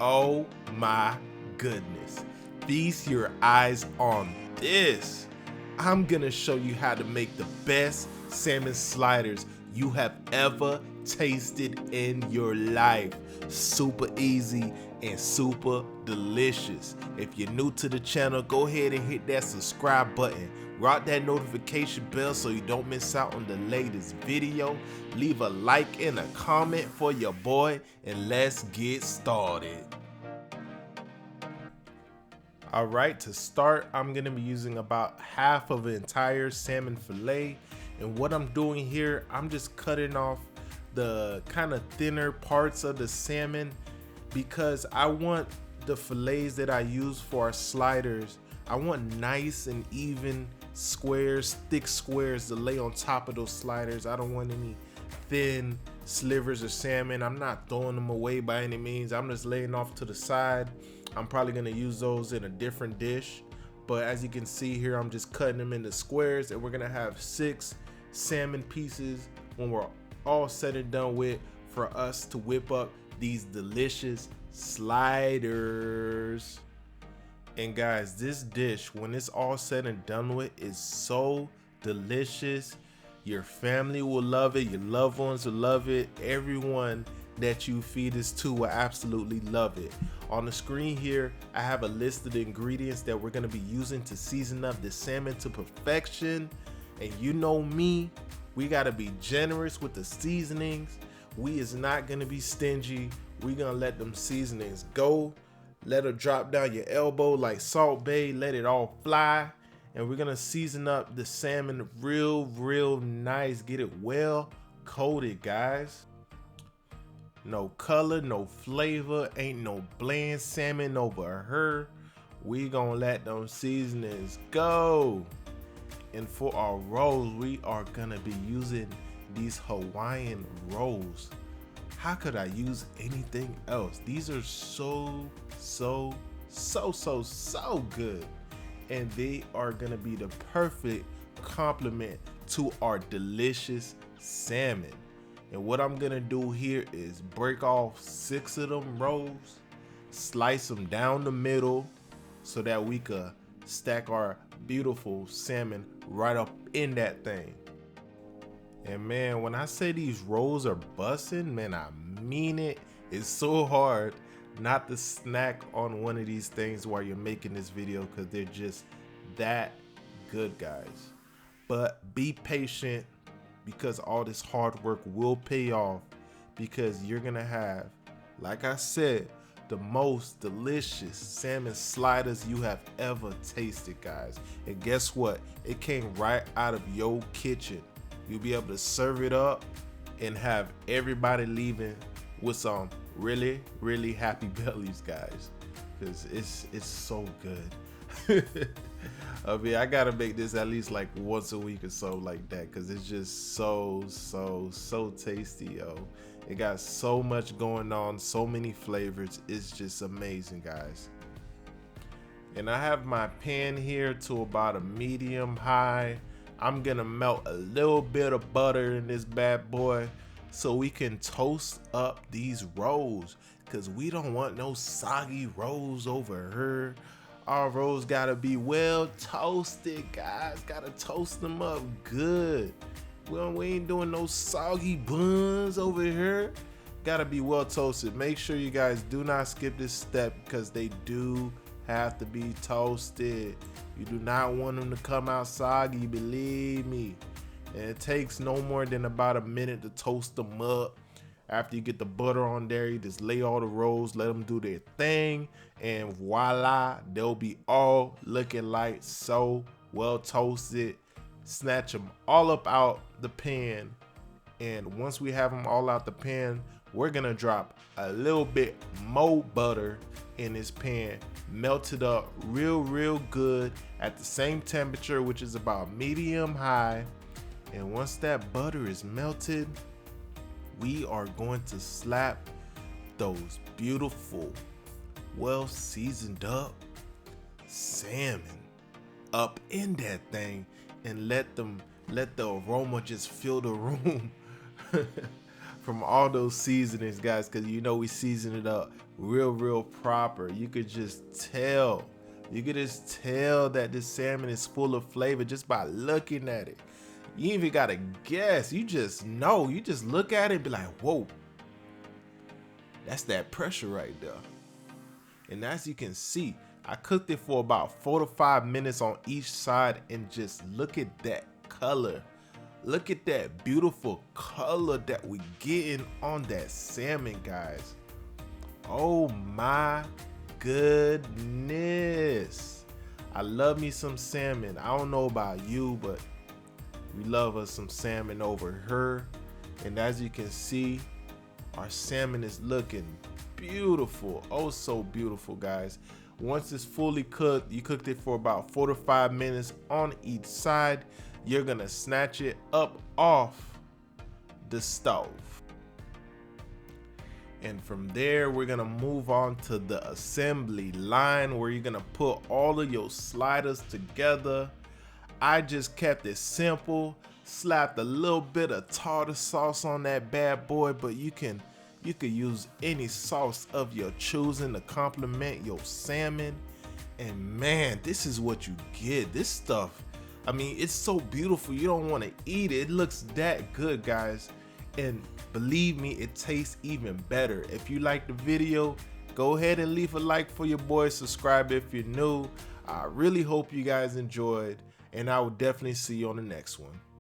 Oh my goodness. Feast your eyes on this. I'm gonna show you how to make the best salmon sliders you have ever tasted in your life. Super easy and super delicious. If you're new to the channel, go ahead and hit that subscribe button. Rock that notification bell so you don't miss out on the latest video. Leave a like and a comment for your boy, and let's get started. Alright, to start, I'm going to be using about half of an entire salmon fillet. And what I'm doing here, I'm just cutting off the kind of thinner parts of the salmon because I want the fillets that I use for our sliders, I want nice and even squares, thick squares to lay on top of those sliders. I don't want any thin slivers of salmon. I'm not throwing them away by any means. I'm just laying off to the side. I'm probably gonna use those in a different dish, but as you can see here, I'm just cutting them into squares, and we're gonna have 6 salmon pieces when we're all said and done with, for us to whip up these delicious sliders. And guys, this dish, when it's all said and done with, is so delicious. Your family will love it, your loved ones will love it, everyone that you feed this to will absolutely love it. On the screen here, I have a list of the ingredients that we're gonna be using to season up the salmon to perfection. And you know me, we gotta be generous with the seasonings. We is not gonna be stingy. We gonna let them seasonings go. Let it drop down your elbow like Salt Bae, let it all fly. And we're gonna season up the salmon real nice. Get it well coated, guys. No color, no flavor, ain't no bland salmon over here. We gonna let them seasonings go. And for our rolls, we are gonna be using these Hawaiian rolls. How could I use anything else? These are so good. And they are gonna be the perfect complement to our delicious salmon. And what I'm gonna do here is break off 6 of them rolls, slice them down the middle so that we could stack our beautiful salmon right up in that thing. And man, when I say these rolls are busting, man, I mean it. It's so hard not to snack on one of these things while you're making this video because they're just that good, guys. But be patient, because all this hard work will pay off, because you're gonna have, like I said, the most delicious salmon sliders you have ever tasted, guys. And guess what? It came right out of your kitchen. You'll be able to serve it up and have everybody leaving with some really happy bellies, guys, because it's so good. I mean, I gotta make this at least like once a week or so like that, because it's just so tasty, yo. It got so much going on, so many flavors. It's just amazing, guys. And I have my pan here to about a medium high. I'm gonna melt a little bit of butter in this bad boy so we can toast up these rolls, because we don't want no soggy rolls over here. Our rolls gotta be well toasted, guys. Gotta toast them up good. We ain't doing no soggy buns over here. Gotta be well toasted. Make sure you guys do not skip this step, because they do have to be toasted. You do not want them to come out soggy, believe me. And it takes no more than about a minute to toast them up. After you get the butter on there, you just lay all the rolls, let them do their thing, and voila, they'll be all looking like so well toasted. Snatch them all up out the pan, and once we have them all out the pan, we're gonna drop a little bit more butter in this pan, melt it up real good at the same temperature, which is about medium high. And once that butter is melted, we are going to slap those beautiful, well seasoned up salmon up in that thing, and let the aroma just fill the room from all those seasonings, guys, because you know we season it up real proper. You could just tell. You could just tell that this salmon is full of flavor just by looking at it. You ain't even gotta guess. You just know. You just look at it and be like, whoa. That's that pressure right there. And as you can see, I cooked it for about 4 to 5 minutes on each side, and just look at that color. Look at that beautiful color that we getting on that salmon, guys. Oh my goodness. I love me some salmon. I don't know about you, but we love us some salmon over here. And as you can see, our salmon is looking beautiful. Oh, so beautiful, guys. Once it's fully cooked, you cooked it for about 4 to 5 minutes on each side. You're gonna snatch it up off the stove. And from there, we're gonna move on to the assembly line, where you're gonna put all of your sliders together. I just kept it simple, slapped a little bit of tartar sauce on that bad boy, but you could use any sauce of your choosing to complement your salmon. And man, this is what you get. This stuff, I mean, it's so beautiful. You don't want to eat it. It looks that good, guys. And believe me, it tastes even better. If you like the video, go ahead and leave a like for your boy. Subscribe if you're new. I really hope you guys enjoyed, and I will definitely see you on the next one.